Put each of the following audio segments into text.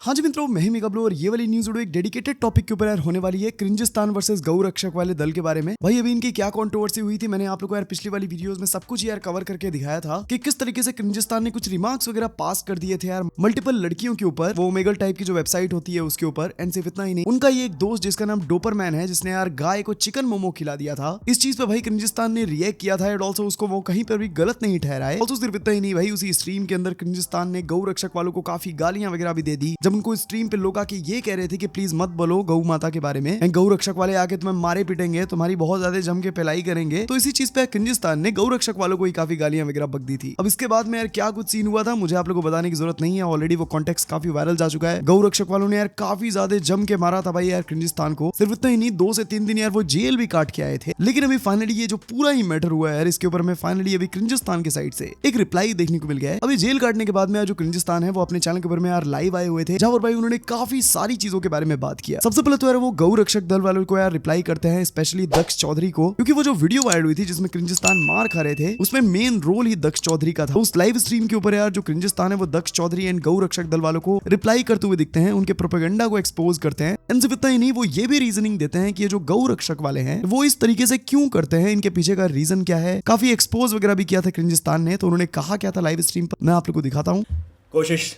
हाँ जी मित्रों, मैं ही मेगाब्लो और ये वाली न्यूज वीडियो एक डेडिकेटेड टॉपिक के ऊपर यार होने वाली है, क्रिंजिस्तान वर्सेस गौ रक्षक वाले दल के बारे में। भाई अभी इनकी क्या कंट्रोवर्सी हुई थी, मैंने आप लोगों को यार पिछली वाली वीडियोस में सब कुछ यार कवर करके दिखाया था कि किस तरीके से क्रिंजिस्तान ने कुछ रिमार्क्स वगैरह पास कर दिए थे यार मल्टीपल लड़कियों के ऊपर, वो ओमेगल टाइप की जो वेबसाइट होती है उसके ऊपर। एंड सिर्फ इतना ही नहीं, उनका ये एक दोस्त जिसका नाम डोपरमैन है, जिसने यार गाय को चिकन मोमो खिला दिया था। इस चीज पे भाई क्रिंजिस्तान ने रिएक्ट किया था एंड ऑल्सो उसको वो कहीं पर भी गलत नहीं ठहराए। ऑल्सो सिर्फ इतना ही नहीं भाई, उसी स्ट्रीम के अंदर क्रिंजिस्तान ने गौ रक्षक वालों को काफी गालियां वगैरह भी दे दी, जब उनको स्ट्रीम पे लोग आके ये कह रहे थे कि प्लीज मत बोलो गौ माता के बारे में, गौ रक्षक वाले आके तुम्हें मारे पिटेंगे, तुम्हारी बहुत ज्यादा जम के पिलाई करेंगे। तो इसी चीज पे क्रिंजिस्तान ने गौ रक्षक वालों को ही काफी गालियां वगैरह बक दी थी। अब इसके बाद में यार क्या कुछ सीन हुआ था मुझे आप लोगों को बताने की जरूरत नहीं है, ऑलरेडी वो कॉन्टेक्स्ट काफी वायरल जा चुका है। गौ रक्षक वालों ने यार काफी ज्यादा जम के मारा था भाई यार क्रिंजिस्तान को। सिर्फ इतना ही नहीं, 2 से 3 दिन यार वो जेल भी काट के आए थे। लेकिन अभी फाइनली ये जो पूरा ही मैटर हुआ है यार, इसके ऊपर में फाइनली अभी क्रिंजिस्तान की साइड से एक रिप्लाई देखने को मिल गया है। अभी जेल काटने के बाद में जो क्रिंजिस्तान है वो अपने चैनल के ऊपर में यार लाइव आए हुए थे, जहां पर भाई उन्होंने काफी सारी चीजों के बारे में बात किया। सबसे पहले तो यार वो गौ रक्षक दल वालों को यार रिप्लाई करते हैं, स्पेशली दक्ष चौधरी को, क्योंकि वो जो वीडियो वायरल हुई थी जिसमें क्रिंजिस्तान मार खा रहे थे, उसमें मेन रोल ही दक्ष चौधरी का था। उस लाइव स्ट्रीम के ऊपर यार जो क्रिंजिस्तान है वो दक्ष चौधरी एंड गौ रक्षक दल वालों को रिप्लाई करते हुए दिखते हैं, उनके प्रोपेगेंडा को एक्सपोज करते हैं। एंड सिर्फ इतना ही नहीं, वो ये भी रीजनिंग देते हैं कि ये जो गौ रक्षक वाले हैं वो इस तरीके से क्यों करते हैं, इनके पीछे का रीजन क्या है। काफी एक्सपोज वगैरह भी किया था क्रिंजिस्तान ने। तो उन्होंने कहा क्या था लाइव स्ट्रीम पर, मैं आप लोग को दिखाता हूँ। कोशिश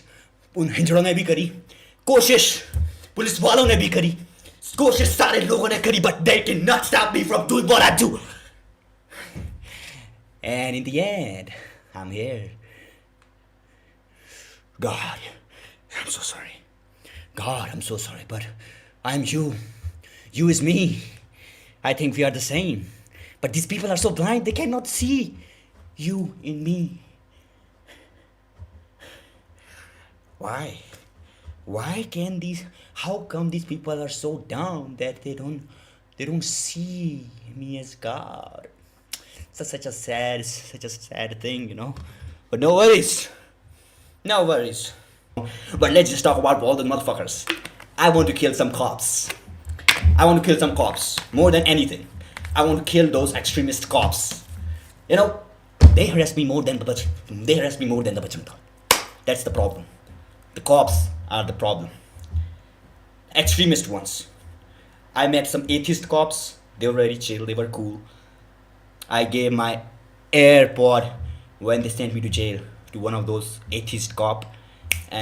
उन हिजड़ों ने भी करी, कोशिश पुलिस वालों ने भी करी, कोशिश सारे लोगों ने करी, but they cannot stop me from doing what I do. And in the end, I'm here. God, I'm so sorry. God, I'm so sorry, but I'm you. You is me. I think we are the same. But these people are so blind, they cannot see you in me. Why? Why can these? How come these people are so dumb that they don't see me as God? Such a sad thing, you know. But no worries, no worries. But let's just talk about all the motherfuckers. I want to kill some cops. I want to kill some cops more than anything. I want to kill those extremist cops. You know, they harass me more than the Bajrang. That's the problem. The cops are the problem. Extremist ones. I met some atheist cops. They were very chill. They were cool. I gave my AirPod when they sent me to jail to one of those atheist cop,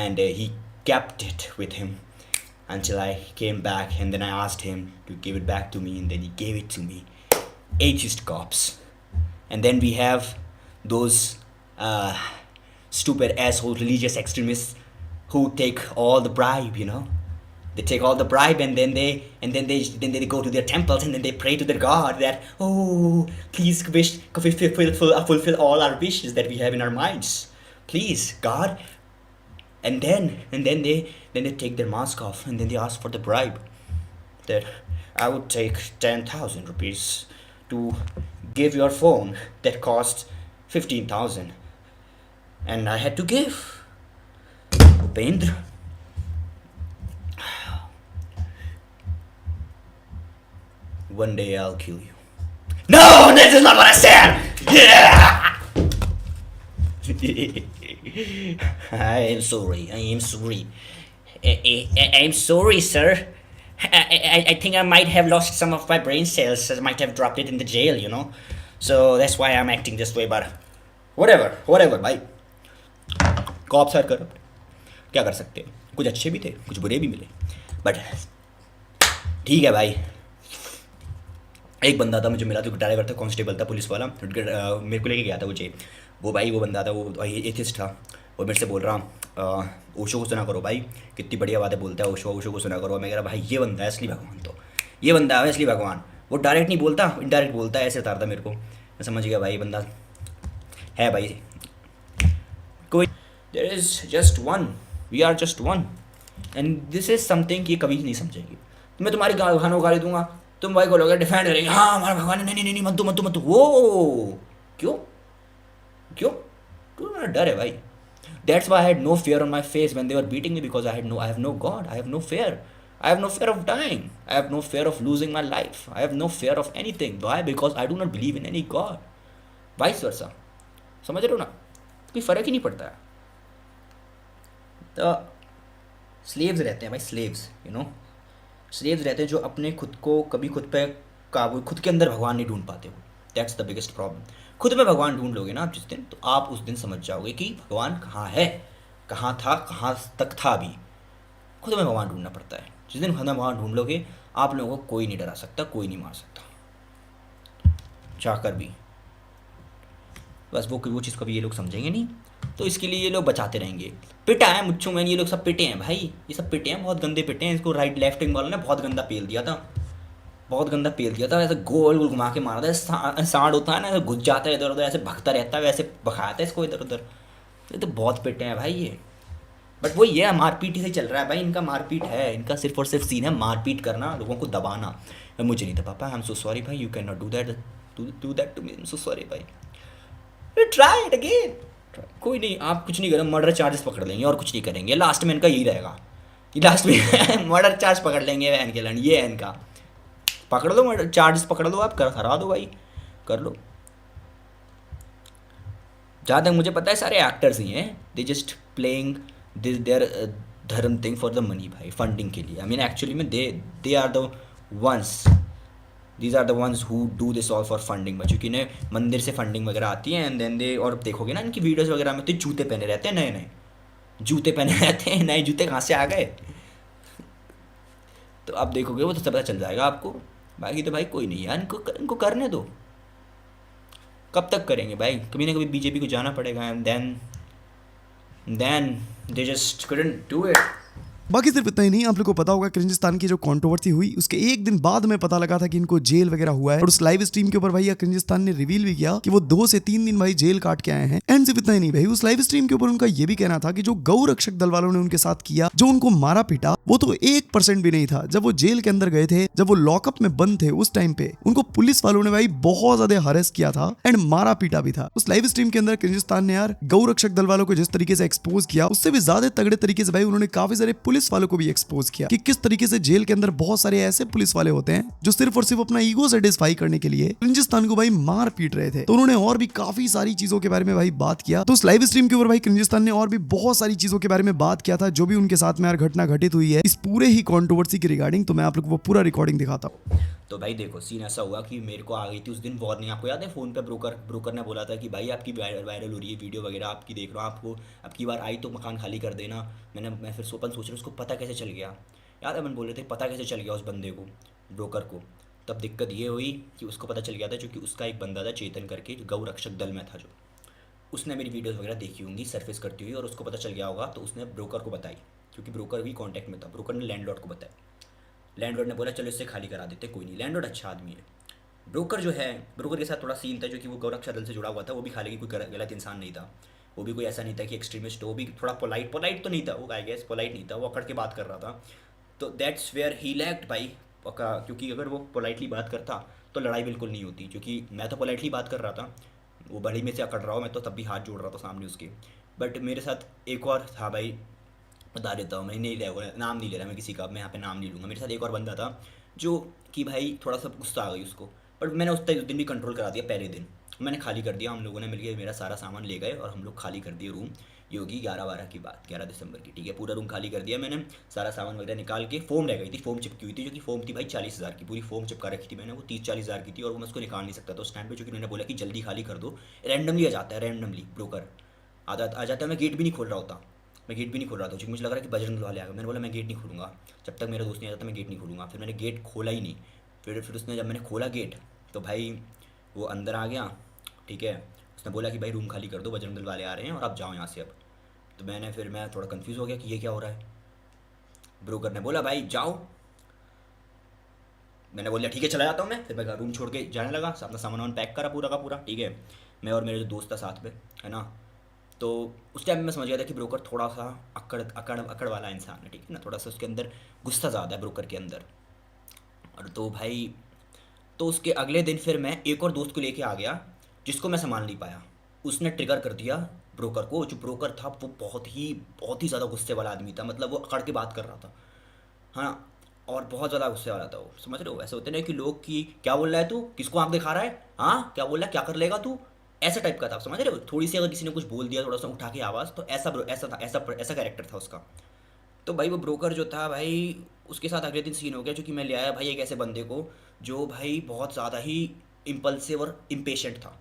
and he kept it with him until I came back, and then I asked him to give it back to me, and then he gave it to me. Atheist cops. And then we have those stupid asshole religious extremists who take all the bribe, you know. They take all the bribe, and then they go to their temples, and then they pray to their God that, oh, please fulfill all our wishes that we have in our minds, please God. And then they take their mask off, and then they ask for the bribe that I would take 10,000 rupees to give your phone that cost 15,000, and I had to give. Upendra, one day I'll kill you. No, this is not what I said. Yeah. I am sorry. I'm sorry, sir. I think I might have lost some of my brain cells. I might have dropped it in the jail, you know. So that's why I'm acting this way. But whatever, bhai. Cops are corrupt. क्या कर सकते हैं, कुछ अच्छे भी थे, कुछ बुरे भी मिले, बट ठीक है भाई। एक बंदा था मुझे मिला, जो ड्राइवर था, कांस्टेबल था, पुलिस वाला, मेरे को लेके गया था वो जेल। वो भाई वो बंदा था, वो एथिस्ट था। वो मेरे से बोल रहा ओशो को सुना करो भाई, कितनी बढ़िया बातें बोलता है ओशो को सुना करो। मैं कह रहा भाई ये बंदा है असली भगवान, तो ये बंदा है असली भगवान। वो डायरेक्ट नहीं बोलता, इनडायरेक्ट बोलता है, ऐसे उतारता मेरे को। मैं समझ गया भाई बंदा है भाई। कोई there is just one, we are just one, and this is something कि कभी नहीं समझेंगे। तो मैं तुम्हारी गानों गाली दूंगा, तुम भाई बोलोगे डिफेंड करेंगे, हाँ हमारा भगवान, नहीं मत दो वो क्यों तुम्हारा डर है भाई। That's why I had no fear on my face when they were beating me, because I have no God, I have no fear. I have no fear of dying. I have no fear of losing my life. I have no fear of anything. Why? Because I do not believe in any God. Vice versa. समझ रहे हो ना? कोई फर्क ही नहीं पड़ता है। तो स्लेव्स रहते हैं भाई, स्लेव्स, यू नो, स्लेव्स रहते हैं जो अपने खुद को कभी खुद पे काबू, खुद के अंदर भगवान नहीं ढूंढ पाते हो। That's the biggest problem. खुद में भगवान ढूंढ लोगे ना आप जिस दिन, तो आप उस दिन समझ जाओगे कि भगवान कहाँ है, कहाँ था, कहाँ तक था अभी। खुद में भगवान ढूंढना पड़ता है। जिस दिन खुद में भगवान ढूंढ लोगे, आप लोगों को कोई नहीं डरा सकता, कोई नहीं मार सकता, चाहकर भी। बस वो चीज़ कभी ये लोग समझेंगे नहीं, तो इसके लिए ये लोग बचाते रहेंगे। पिटा है मुच्छू मैन, ये लोग सब पिटे हैं भाई, ये सब पिटे हैं, बहुत गंदे पिटे हैं। इसको राइट लेफ्ट विंग वालों ने बहुत गंदा पेल दिया था, बहुत गंदा पेल दिया था। ऐसे गोल गोल घुमा के मारा था, सांड होता है ना, घुस जाता है इधर उधर, ऐसे भगता रहता है, वैसे भगाया था इसको इधर उधर। ये तो बहुत पिटे हैं भाई ये। बट वो ये मारपीट ही से चल रहा है भाई, इनका मारपीट है, इनका सिर्फ और सिर्फ सीन है मारपीट करना, लोगों को दबाना। मुझे नहीं था पापा, आई एम सो सॉरी भाई, you can not do that to me, I am so sorry भाई, ट्राई इट अगेन। कोई नहीं, आप कुछ नहीं करो, मर्डर चार्जेस पकड़ लेंगे और कुछ नहीं करेंगे। लास्ट में इनका यही रहेगा कि लास्ट में मर्डर चार्ज पकड़ लेंगे वैन के लड़, ये है इनका। पकड़ लो, मर्डर चार्जेस पकड़ लो, आप करा दो भाई, कर लो। जहाँ तक मुझे पता है सारे एक्टर्स ही हैं, they just playing this their dharma thing for the money भाई, फंडिंग के लिए। आई मीन एक्चुअली में they are the ones, these are the ones who do this all for funding भाई, क्योंकि इन्हें मंदिर से फंडिंग वगैरह आती है। एंड देन दे, और देखोगे ना इनकी वीडियोस वगैरह में तो जूते पहने रहते हैं, नए नए जूते पहने रहते हैं। नए जूते कहाँ से आ गए? तो आप देखोगे वो तो सब पता चल जाएगा आपको। बाकी तो भाई कोई नहीं यार, इनको करने दो। कब तक करेंगे भाई, कभी ना कभी बीजेपी को जाना पड़ेगा। And then they just couldn't do it। बाकी सिर्फ इतना ही नहीं, आप लोग को पता होगा क्रिंजिस्तान की जो कंट्रोवर्सी हुई उसके एक दिन बाद में पता लगा था कि इनको जेल वगैरह हुआ है। और उस लाइव स्ट्रीम के ऊपर भाई क्रिंजिस्तान ने रिवील भी किया कि वो 2 से 3 दिन भाई जेल काट के आए हैं। एंड सिर्फ इतना ही नहीं भाई, उस लाइव स्ट्रीम के ऊपर उनका ये भी कहना था कि जो गौ रक्षक दल वालों ने उनके साथ किया, जो उनको मारा पीटा, वो तो 1% भी नहीं था। जब वो जेल के अंदर गए थे, जब वो लॉकअप में बंद थे, उस टाइम पे उनको पुलिस वालों ने भाई बहुत ज्यादा हरेस किया था एंड मारा पीटा भी था। उस लाइव स्ट्रीम के अंदर क्रिंजिस्तान ने यार गौ रक्षक दल वालों को जिस तरीके से एक्सपोज किया, उससे भी ज्यादा तगड़े तरीके से भाई उन्होंने काफी सारे पुलिस वालों को भी एक्सपोज किया कि किस तरीके से जेल के अंदर बहुत सारे ऐसे पुलिस वाले होते हैं जो सिर्फ और सिर्फ अपना ईगो सेटिस्फाई करने के लिए क्रिंजिस्तान को भाई मार पीट रहे थे। तो उन्होंने और भी काफी सारी चीजों के बारे में भाई बात किया। तो उस लाइव स्ट्रीम के ऊपर भाई क्रिंजिस्तान ने और भी बहुत सारी चीजों के बारे में बात किया था, जो भी उनके साथ में यार घटना घटित हुई है इस पूरे ही कंट्रोवर्सी की रिगार्डिंग। तो मैं आप लोग को वो पूरा रिकॉर्डिंग दिखाता हूँ। तो भाई देखो, सीन ऐसा हुआ कि मेरे को आ गई थी उस दिन वार्निंग। आपको याद है फ़ोन पे ब्रोकर ने बोला था कि भाई आपकी वायरल हो रही है वीडियो वगैरह, आपकी देख रहा हूँ, आपको अब की बार आई तो मकान खाली कर देना। मैं फिर सोच रहा उसको पता कैसे चल गया, याद है मैंने बोले थे पता कैसे चल गया उस बंदे को, ब्रोकर को। तब दिक्कत ये हुई कि उसको पता चल गया था क्योंकि उसका एक बंदा था चेतन करके, जो गौ रक्षक दल में था, जो उसने मेरी वीडियोस वगैरह देखी होंगी सरफेस करती हुई, और उसको पता चल गया होगा। तो उसने ब्रोकर को बताई, क्योंकि ब्रोकर भी कांटेक्ट में था। ब्रोकर ने लैंडलॉर्ड को बताया, लैंडलॉर्ड ने बोला चलो इससे खाली करा देते, कोई नहीं, लैंडलॉर्ड अच्छा आदमी है। ब्रोकर जो है, ब्रोकर के साथ थोड़ा सीन था, जो कि वो गौरक्षा दल से जुड़ा हुआ था। वो भी खाली कोई गलत इंसान नहीं था, वो भी कोई ऐसा नहीं था कि एक्सट्रीमिस्ट। वो भी थोड़ा पोलाइट तो नहीं था, वो आई गेस पोलाइट नहीं था, वो अकड़ के बात कर रहा था। तो दैट्स वेयर ही लैक्ड भाई, क्योंकि अगर वो पोलाइटली बात करता तो लड़ाई बिल्कुल नहीं होती। क्योंकि मैं तो पोलाइटली बात कर रहा था, वो बड़ी में से अकड़ रहा हूँ, मैं तो तब भी हाथ जोड़ रहा था सामने उसके। बट मेरे साथ एक और था भाई, बता देता हूँ, मैं नहीं ले नाम नहीं ले रहा मैं किसी का, मैं यहाँ पे नाम नहीं लूँगा। मेरे साथ एक और बंदा था जो कि भाई थोड़ा सा गुस्सा आ गई उसको, बट मैंने उस दिन भी कंट्रोल करा दिया। पहले दिन मैंने खाली कर दिया, हम लोगों ने मिलकर मेरा सारा सामान ले गए और हम लोग खाली कर दिए रूम। ये होगी 11-12 की बात, 11 दिसंबर की, ठीक है। पूरा रूम खाली कर दिया मैंने, सारा सामान वगैरह निकाल के। फोम रह गई थी, फोम चिपकी हुई थी, जो कि फोम थी भाई 40,000 की, पूरी फोम चिपका रखी थी मैंने, वो 30-40,000 की थी। और वो मैं उसको निकाल नहीं सकता था उस टाइम पे, क्योंकि उन्होंने बोला कि जल्दी खाली कर दो। रैंडमली आ जाता है, रैंडमली ब्रोकर आ जाता है। मैं गेट भी नहीं खोल रहा होता, मैं गेट भी नहीं खोल रहा था, क्योंकि मुझे लग रहा है कि बजरंग वाले आ गए। मैंने बोला मैं गेट नहीं खोलूँगा जब तक मेरा दोस्त नहीं आ जाता, मैं गेट नहीं खोलूँगा। फिर मैंने गेट खोला ही नहीं। फिर उसने, जब मैंने खोला गेट, तो भाई वो अंदर आ गया, ठीक है। उसने बोला कि भाई रूम खाली कर दो, बजरंग दल वाले आ रहे हैं और आप जाओ यहाँ से अब। तो मैं थोड़ा कंफ्यूज हो गया कि ये क्या हो रहा है। ब्रोकर ने बोला भाई जाओ, मैंने बोला ठीक है चला जाता हूँ मैं। फिर मैं रूम छोड़ के जाने लगा, अपना सामान पैक करा पूरा का पूरा, ठीक है। मैं और मेरे जो दोस्त था साथ में, है ना। तो उस टाइम में मैं समझ गया था कि ब्रोकर थोड़ा सा अकड़ वाला इंसान है, ठीक है ना। थोड़ा सा उसके अंदर गुस्सा ज़्यादा है ब्रोकर के अंदर। और तो भाई, तो उसके अगले दिन फिर मैं एक और दोस्त को लेके आ गया, जिसको मैं संभाल नहीं पाया। उसने ट्रिगर कर दिया ब्रोकर को। जो ब्रोकर था वो बहुत ही ज़्यादा गुस्से वाला आदमी था, मतलब वो अकड़ के बात कर रहा था, हाँ। और बहुत ज़्यादा गुस्से वाला था वो, समझ रहे हो। ऐसे होते ना कि लोग की क्या बोल रहा है तू, किसको आँख दिखा रहा है, हाँ क्या बोल रहा है, क्या कर लेगा तू, ऐसा टाइप का था, समझ रहे हो। थोड़ी सी अगर किसी ने कुछ बोल दिया, थोड़ा सा उठा के आवाज़, तो ऐसा था, ऐसा कैरेक्टर था उसका। तो भाई वो ब्रोकर जो था भाई, उसके साथ अगले दिन सीन हो गया, क्योंकि मैं ले आया भाई एक ऐसे बंदे को जो भाई बहुत ज़्यादा ही इम्पल्सिव और इम्पेशेंट था।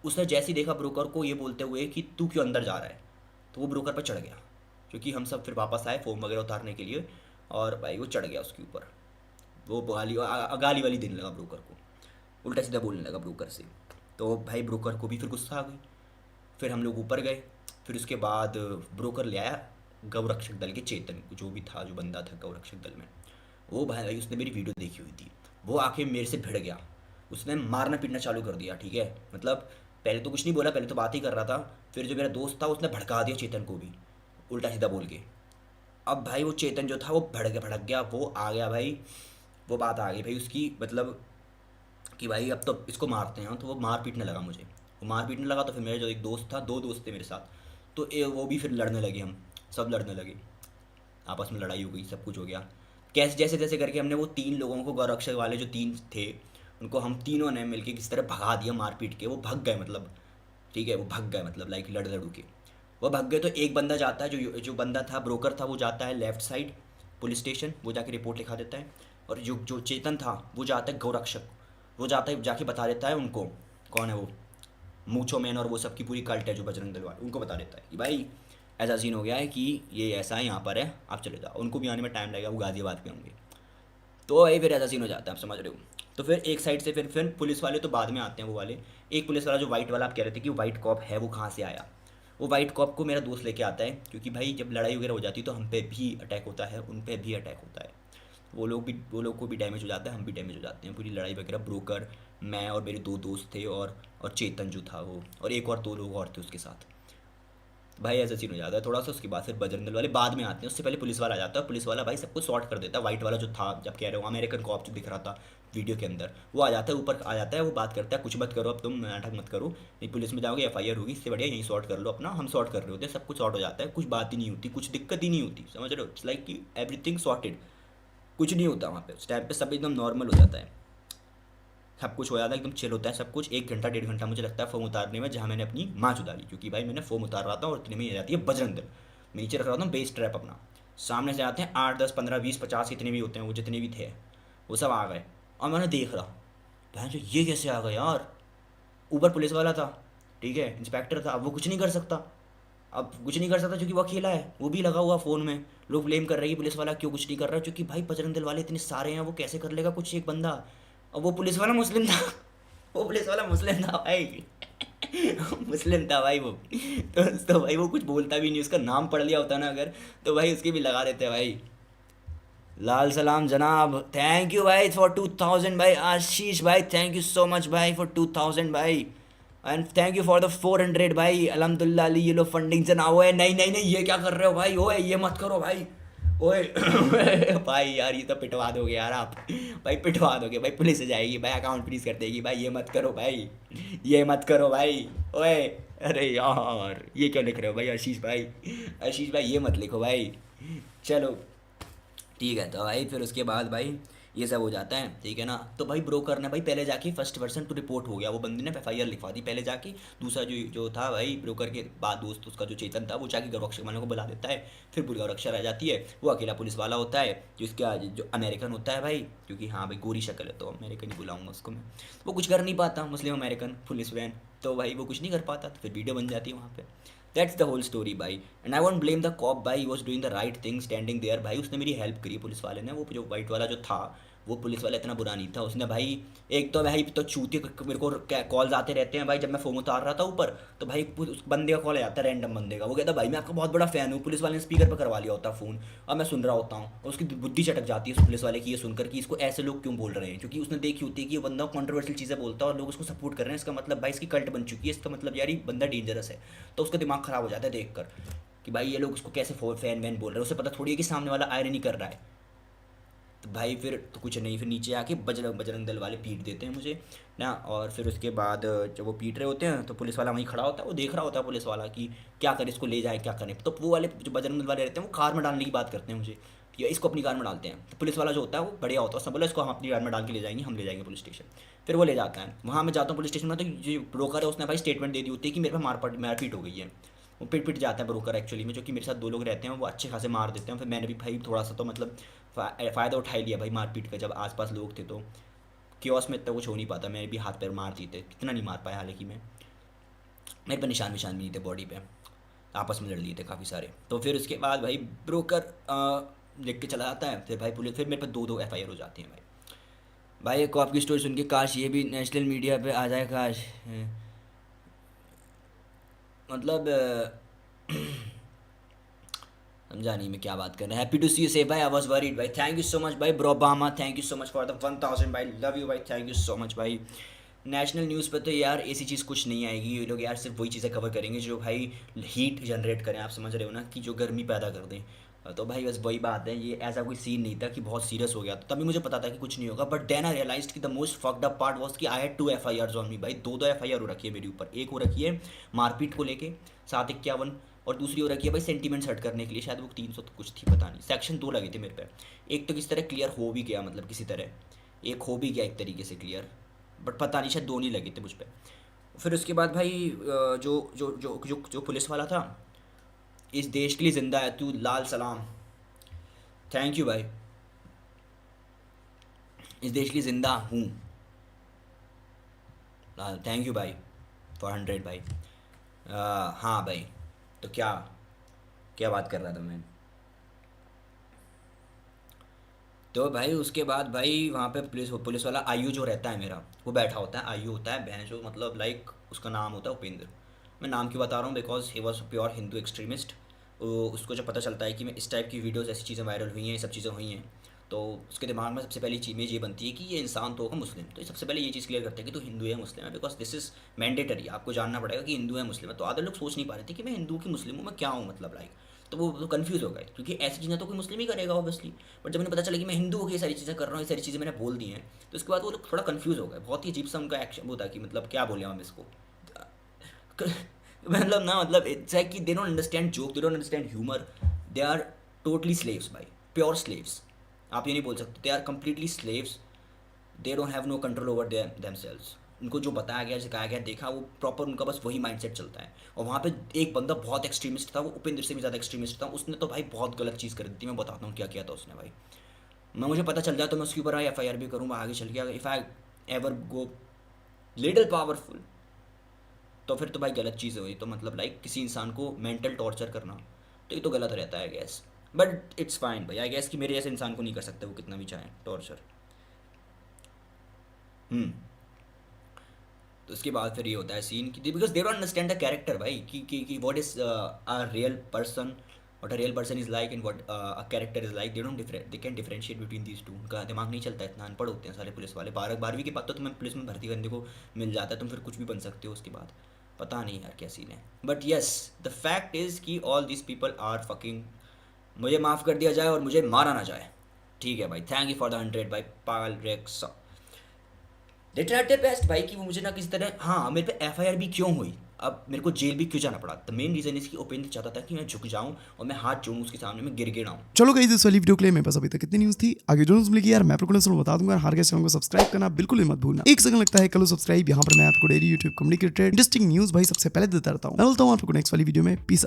उसने जैसे ही देखा ब्रोकर को ये बोलते हुए कि तू क्यों अंदर जा रहा है, तो वो ब्रोकर पर चढ़ गया। क्योंकि हम सब फिर वापस आए फॉर्म वगैरह उतारने के लिए, और भाई वो चढ़ गया उसके ऊपर। वो गाली वाली देने लगा ब्रोकर को, उल्टा सीधा बोलने लगा ब्रोकर से। तो भाई ब्रोकर को भी फिर गुस्सा आ गई। फिर हम लोग ऊपर गए। फिर उसके बाद ब्रोकर ले आया गौरक्षक दल के चेतन को, जो भी था, जो बंदा था गौरक्षक दल में। वो भाई उसने मेरी वीडियो देखी हुई थी। वो आके मेरे से भिड़ गया। उसने मारना पीटना चालू कर दिया, ठीक है। मतलब पहले तो कुछ नहीं बोला, पहले तो बात ही कर रहा था। फिर जो मेरा दोस्त था उसने भड़का दिया चेतन को भी, उल्टा सीधा बोल के। अब भाई वो चेतन जो था वो भड़क गया, वो आ गया भाई। वो बात आ गई भाई उसकी, मतलब कि भाई अब तो इसको मारते हैं। तो वो मार पीटने लगा मुझे। वो मार पीटने लगा तो फिर मेरे जो एक दोस्त था, दो दोस्त थे मेरे साथ, तो वो भी फिर लड़ने लगे। हम सब लड़ने लगे, आपस में लड़ाई हो गई, सब कुछ हो गया। कैसे जैसे तैसे करके हमने वो तीन लोगों को, गौरक्षक वाले जो तीन थे, उनको हम तीनों ने मिलके किसी तरह भगा दिया मार पीट के। वो भग गए, मतलब ठीक है, वो भग गए, मतलब लाइक लड़ लड़ू के वो भग गए। तो एक बंदा जाता है, जो बंदा था ब्रोकर था, वो जाता है लेफ्ट साइड पुलिस स्टेशन, वो जाके रिपोर्ट लिखा देता है। और जो जो चेतन था वो जाता है गौरक्षक, वो जाता है जाके बता देता है उनको, कौन है वो, मूछो मैन और वो सब की पूरी कल्ट है जो बजरंग दल वाले, उनको बता देता है कि भाई ऐसा सीन हो गया है कि ये ऐसा है, यहाँ पर है, आप चले जाओ। उनको भी आने में टाइम लगेगा, वो गाजियाबाद पे होंगे। तो भाई फिर ऐसा सीन हो जाता है, आप समझ रहे हो। तो फिर एक साइड से फिर पुलिस वाले तो बाद में आते हैं, वो वाले। एक पुलिस वाला जो वाइट वाला आप कह रहे थे कि वाइट कॉप है, वो कहाँ से आया। वो वाइट कॉप को मेरा दोस्त लेके आता है, क्योंकि भाई जब लड़ाई वगैरह हो जाती है तो हम पे भी अटैक होता है, उन पे भी अटैक होता है। वो लोग को भी डैमेज हो जाता है, हम भी डैमेज हो जाते हैं, पूरी लड़ाई वगैरह। ब्रोकर, मैं और मेरे दो दोस्त थे, और चेतन जो था वो, और एक और दो लोग और थे उसके साथ। भाई ऐसा सीन हो जाता है थोड़ा सा। उसके बाद फिर बजरंग दल वाले बाद में आते हैं, उससे पहले पुलिस वाला आ जाता है। पुलिस वाला भाई सब कुछ सॉर्ट कर देता है। वाइट वाला जो था, जब कह रहे हो अमेरिकन कॉप जो दिख रहा था वीडियो के अंदर, वो आ जाता है, ऊपर आ जाता है। वो बात करता है, कुछ मत करो अब, तुम नाटक मत करो, नहीं पुलिस में जाओगे एफआईआर होगी, इससे बढ़िया यहीं सॉर्ट कर लो अपना। हम सॉर्ट कर रहे होते हैं, सब कुछ सॉर्ट हो जाता है, कुछ बात ही नहीं होती, कुछ दिक्कत ही नहीं होती, समझ रहे हो। इट्स लाइक कि एवरीथिंग सॉर्टेड, कुछ नहीं होता वहाँ पे। उस टाइम पे सब एकदम नॉर्मल हो जाता है, सब कुछ हो जाता है, एकदम चिल होता है सब कुछ। 1 घंटा 1.5 घंटा मुझे लगता है फॉर्म उतारने में, जहाँ मैंने अपनी माँ उतारी, क्योंकि भाई मैंने फॉर्म उतार रहा था और इतने में आ जाती है बजरंग दल। मैं नीचे रख रहा था बेस ट्रैप अपना, सामने से आते हैं 8 10 15 20 50 जितने भी होते हैं, वो जितने भी थे वो सब आ गए। और मैंने देख रहा, बहन जो ये कैसे आ गए यार। ऊपर पुलिस वाला था, ठीक है, इंस्पेक्टर था, अब वो कुछ नहीं कर सकता। अब कुछ नहीं कर सकता क्योंकि वो अकेला है, वो भी लगा हुआ फ़ोन में। लोग ब्लेम कर रहे हैं पुलिस वाला क्यों कुछ नहीं कर रहा है, क्योंकि भाई बजरंग दल वाले इतने सारे हैं, वो कैसे कर लेगा कुछ एक बंदा। और वो पुलिस वाला मुस्लिम था वो पुलिस वाला मुस्लिम था भाई मुस्लिम था भाई वो। तो भाई वो कुछ बोलता भी नहीं, उसका नाम पढ़ लिया होता ना अगर, तो भाई उसके भी लगा देते भाई। लाल सलाम जनाब, थैंक यू भाई फॉर 2000 भाई। आशीष भाई थैंक यू सो मच भाई फॉर 2000 भाई। And thank you for the 400 भाई। अल्हम्दुलिल्लाह अली ये लो फंडिंग से ना हुए। नहीं नहीं नहीं, ये क्या कर रहे हो भाई, ओए ये मत करो भाई, ओए भाई यार ये तो पिटवा दोगे यार आप, भाई पिटवा दोगे भाई, पुलिस आ जाएगी भाई, अकाउंट फ्रीज कर देगी भाई। ये मत करो भाई, ये मत करो भाई, ओए। अरे यार ये क्यों लिख रहे हो भाई आशीष भाई, आशीष भाई ये मत लिखो भाई। चलो ठीक है। तो भाई फिर उसके बाद भाई ये सब हो जाता है, ठीक है ना। तो भाई ब्रोकर ने भाई पहले जाके फर्स्ट पर्सन टू रिपोर्ट हो गया, वो बंदे ने एफआईआर लिखवा दी पहले जाके। दूसरा जो जो था भाई ब्रोकर के बाद दोस्त उसका जो चेतन था, वो जाके गौरक्षक वालों को बुला देता है। फिर पूरी गौरक्षा रह जाती है, वो अकेला पुलिस वाला होता है जिसका जो अमेरिकन होता है भाई, क्योंकि हाँ भाई गोरी शक्ल है तो अमेरिकन ही बुलाऊंगा उसको मैं। वो कुछ कर नहीं पाता, मुस्लिम अमेरिकन पुलिस वैन, तो भाई वो कुछ नहीं कर पाता, तो फिर वीडियो बन जाती है वहाँ पे। दैट्स द होल स्टोरी भाई। And I want blame the cop भाई, was doing the right thing standing there भाई। उसने मेरी हेल्प करी पुलिस वाले ने। वो जो वाइट वाला जो था, वो पुलिस वाला इतना बुरा नहीं था। उसने भाई एक तो भाई तो चूती, मेरे को कॉल्स आते रहते हैं भाई, जब मैं फ़ोन उतार रहा था ऊपर तो भाई उस बंदे का कॉल आ जाता है, रैंडम बंदे का। वो कहता भाई मैं आपका बहुत बड़ा फ़ैन हूँ। पुलिस वाले ने स्पीकर पर करवा लिया होता फ़ोन, और मैं सुन रहा होता हूँ, और उसकी बुद्धि चटक जाती है उस पुलिस वाले की ये सुनकर कि इसको ऐसे लोग क्यों बोल रहे हैं, क्योंकि उसने देखी होती है कि ये बंदा कॉन्ट्रोवर्शियल चीज़ें बोलता है और लोग उसको सपोर्ट कर रहे हैं। इसका मतलब भाई इसकी कल्ट बन चुकी है, इसका मतलब यार ये बंदा डेंजरस है। तो उसका दिमाग ख़राब हो जाता है देख कर कि भाई ये लोग उसको कैसे फैन वैन बोल रहे हैं। उसे पता थोड़ी है कि सामने वाला आयरनी कर रहा है। तो भाई फिर तो कुछ नहीं, फिर नीचे आके बजरंग दल वाले पीट देते हैं मुझे ना। और फिर उसके बाद जब वो पीट रहे होते हैं तो पुलिस वाला वहीं खड़ा होता है, वो देख रहा होता है पुलिस वाला कि क्या करे, इसको ले जाए क्या करें। तो वो वाले जो बजरंग दल वाले रहते हैं वो कार में डालने की बात करते हैं मुझे, कि इसको अपनी कार में डालते हैं। तो पुलिस वाला जो होता है वो बढ़िया होता है, उसने बोला इसको हम अपनी कार में डाल के ले जाएंगे, हम ले जाएंगे पुलिस स्टेशन। फिर वो ले जाता है, वहाँ मैं जाता हूँ पुलिस स्टेशन में, तो जो ब्रोकर है उसने भाई स्टेटमेंट दे दी होती है कि मेरे पे मारपीट हो गई है। वो पिट जाता है ब्रोकर एक्चुअली में, जो कि मेरे साथ 2 लोग रहते हैं, वो अच्छे खासे मार देते हैं। फिर मैंने भी भाई थोड़ा सा तो मतलब फ़ायदा उठा ही लिया भाई मारपीट का, जब आसपास लोग थे तो कियोस्क में इतना कुछ हो नहीं पाता, मैंने भी हाथ पैर मार दिए थे, कितना नहीं मार पाया हालांकि मैं, मेरे पे निशान भी नहीं थे बॉडी पे, आपस में लड़ लिए थे काफ़ी सारे। तो फिर उसके बाद भाई ब्रोकर देख के चला जाता है, फिर भाई पुलिस, फिर मेरे पे 2 FIR हो जाती हैं भाई एक को आपकी स्टोरी सुन के काश ये भी नेशनल मीडिया पे आ जाए, काश मतलब समझा नहीं मैं क्या बात कर रहा। हैप्पी टू सी यू से भाई, आई वाज वरीड भाई, थैंक यू सो मच भाई ब्रोबामा, thank you so much for the 1000 भाई, लव यू भाई, थैंक यू सो मच भाई। नेशनल न्यूज़ पे तो यार ऐसी चीज़ कुछ नहीं आएगी, ये लोग यार सिर्फ वही चीज़ें कवर करेंगे जो भाई हीट जनरेट करें, आप समझ रहे हो ना, कि जो गर्मी पैदा कर दें। तो भाई बस वही बात है, ये ऐसा कोई सीन नहीं था कि बहुत सीरियस हो गया, तो तभी मुझे पता था कि कुछ नहीं होगा। बट देन आई रियलाइज्ड कि the most fucked up part was कि I had 2 FIRs on me भाई, 2 FIR हो रखी है मेरे ऊपर। एक हो रखी है मारपीट को लेके 751, और दूसरी हो रखी है भाई सेंटीमेंट्स हर्ट करने के लिए, शायद वो 300 तो कुछ थी, पता नहीं। सेक्शन 2 लगे थे मेरे पे, एक तो किसी तरह क्लियर हो भी गया, मतलब किसी तरह एक हो भी गया एक तरीके से क्लियर, बट पता नहीं शायद 2 नहीं लगे थे मुझ पर। फिर उसके बाद भाई जो जो जो जो जो पुलिस वाला था, इस देश के लिए ज़िंदा है तू, लाल सलाम, थैंक यू भाई, इस देश के लिए ज़िंदा हूँ, थैंक यू भाई फॉर 100 भाई। हाँ भाई, तो क्या क्या बात कर रहा था मैं। तो भाई उसके बाद भाई वहाँ पे पुलिस वाला आयु जो रहता है मेरा, वो बैठा होता है, आयु होता है बहन जो, मतलब लाइक उसका नाम होता है उपेंद्र। मैं नाम क्यों बता रहा हूँ, because he was pure Hindu extremist. उसको जब पता चलता है कि मैं इस टाइप की वीडियोस, ऐसी चीज़ें वायरल हुई हैं, ये सब चीज़ें हुई हैं, तो उसके दिमाग में सबसे पहली चीज़ ये बनती है कि ये इंसान तो होगा मुस्लिम, तो सबसे पहले ये चीज़ क्लियर करते हैं कि तू हिंदू है मुस्लिम है, बिकॉज दिस इज़ मैंडेटरी, आपको जानना पड़ेगा कि हिंदू है मुस्लिम है। तो आधे लोग सोच नहीं पा रहे थे कि मैं हिंदू की मुस्लिम हूँ, मैं क्या हूँ, मतलब लाइक, तो वो तो कन्फ्यूज़ हो गए, क्योंकि ऐसी चीज़ें तो कोई मुस्लिम ही करेगा ऑब्वियसली। बट जब उन्हें पता चला कि मैं हिंदू होकर ये सारी चीज़ें कर रहा हूँ, ये सारी चीज़ें मैंने बोल दी हैं, तो उसके बाद वो लोग थोड़ा कन्फ्यूज़ हो गए। बहुत ही अजीब सा उनका एक्शन वो था कि मतलब क्या बोले हम इसको मतलब ना, मतलब इट्स लाइक कि they don't understand joke, they don't understand humour, they are totally slaves भाई, प्योर स्लेव्स। आप ये नहीं बोल सकते, they are completely slaves, they don't have no control over themselves. उनको जो बताया गया, सिखाया गया, देखा, वो प्रॉपर उनका बस वही माइंडसेट चलता है। और वहाँ पे एक बंदा बहुत एक्सट्रीमिस्ट था, वो उपेंद्र से भी ज़्यादा एक्सट्रीमिस्ट था, उसने तो भाई बहुत गलत चीज़ कर दी थी। मैं बताता हूँ क्या किया था उसने भाई, मैं मुझे पता चल जाए तो मैं उसके ऊपर FIR भी करूँगा आगे चल के, if I ever go little powerful, तो फिर तो भाई गलत चीज़ हुई। तो मतलब लाइक किसी इंसान को मेंटल टॉर्चर करना, तो ये तो गलत रहता है गैस, बट इट्स फाइन भाई, आई गेस कि मेरे जैसे इंसान को नहीं कर सकते वो कितना भी चाहे टॉर्चर। तो उसके बाद फिर ये होता है सीन कि because they don't understand the character भाई, कि what is a real person, what a real person is like and what a character is like, they can differentiate between these two. उनका दिमाग नहीं चलता, इतना अनपढ़ होते हैं सारे पुलिस वाले। 12वीं के बाद तो तुम्हें पुलिस में भर्ती करने को मिल जाता है, तुम फिर कुछ भी बन सकते हो उसके बाद, पता नहीं यार क्या सीन है। But yes, the fact is कि all this people are fucking, मुझे माफ़ कर दिया जाए और मुझे मारा ना जाए, ठीक है भाई, थैंक यू फॉर द 100 भाई, पागल रेक्स। दे ट्राइड देयर बेस्ट भाई कि वो मुझे ना किसी तरह, हाँ मेरे पे FIR भी क्यों हुई, अब मेरे को जेल भी क्यों जाना पड़ा, द मेन रीजन इज कि उपेंद्र चाहता था कि मैं झुक जाऊं और मैं हाथ जोड़ूं उसके सामने, मैं गिर गिराऊं। चलो गाइस, इस वाली वीडियो के लिए मेरे पास अभी तक कितनी न्यूज़ थी, आगे जो न्यूज़ मिलेगी यार मैं आपको नेक्स्ट में बता दूंगा। हर चैनल को सब्सक्राइब करना बिल्कुल भी मत भूलना। 1 सेकंड लगता है, करो सब्सक्राइब, यहाँ पर मैं आपको daily YouTube communicated interesting news भाई सबसे पहले देता रहता हूँ। मैं बोलता हूँ आपको नेक्स्ट वाली वीडियो में, पीस।